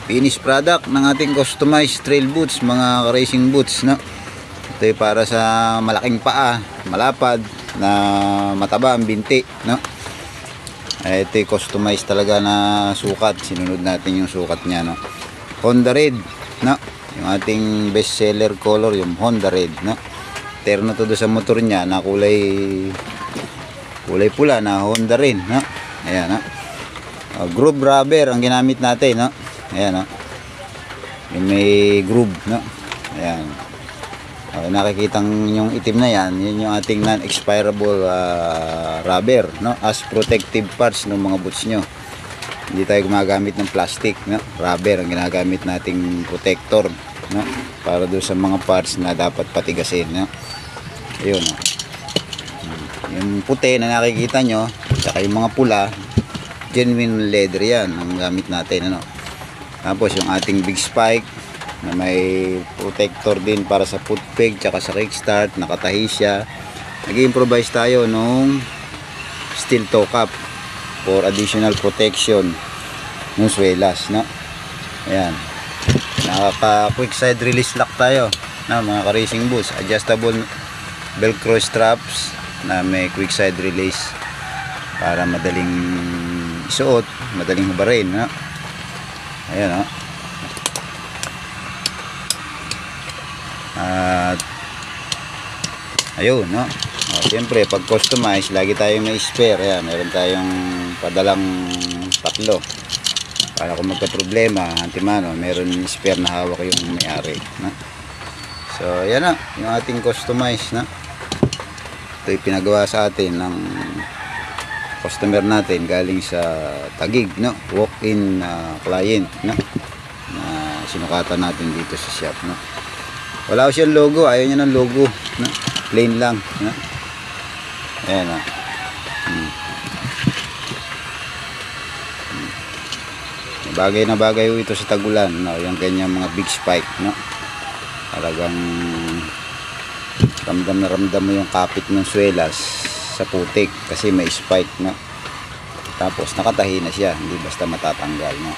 Finished product ng ating customized trail boots, mga racing boots, no? Ito ay para sa malaking paa, malapad, na mataba ang binti, no? Ito ay customized talaga na sukat. Sinunod natin yung sukat niya, no? Honda Red, no? Yung ating best seller color, yung Honda Red, no? Terno to do sa motor niya na kulay pula na Honda rin, no? Ayan, no? Groove rubber ang ginamit natin, no? Ayan, no? Yung may groove, no? Ayan. Nakikitang yung itim na yan, yun yung ating non-expirable rubber, no? As protective parts ng mga boots nyo. Hindi tayo gumagamit ng plastic, no? Rubber ang ginagamit nating protector, no? Para doon sa mga parts na dapat patigasin, no? Ayun, no? Yung puti na nakikita nyo, saka yung mga pula, genuine leather yan ang gamit natin, ano? Tapos yung ating big spike na may protector din para sa foot peg tsaka sa kickstart, nakatahi siya. Nag-improvise tayo nung steel toe cap for additional protection ng swelas, no? Ayan, nakaka quick side release lock tayo na mga ka-racing boots, adjustable velcro straps na may quick side release para madaling isuot, madaling hubarin, no? Ayan, no? At ayun, no? Siyempre pag customize lagi tayong may spare. Ayan, meron tayong padalang tatlo para kung magka problema antimano, meron spare na hawak yung may-ari, no? So ayan na yung ating customize, no? Ito yung pinagawa sa atin ng customer natin galing sa Taguig, no? Walk-in client, no? Na sinukatan natin dito sa shop, no? Wala ko siyang logo, ayaw niya ng logo, no? Plain lang, no? Ayan, no? Bagay na bagay ito sa tagulan, no? Yung kanyang mga big spike, no? Talagang ramdam na ramdam mo yung kapit ng swelas sa putik kasi may spike, no? Tapos nakatahi na siya, hindi basta matatanggal, no?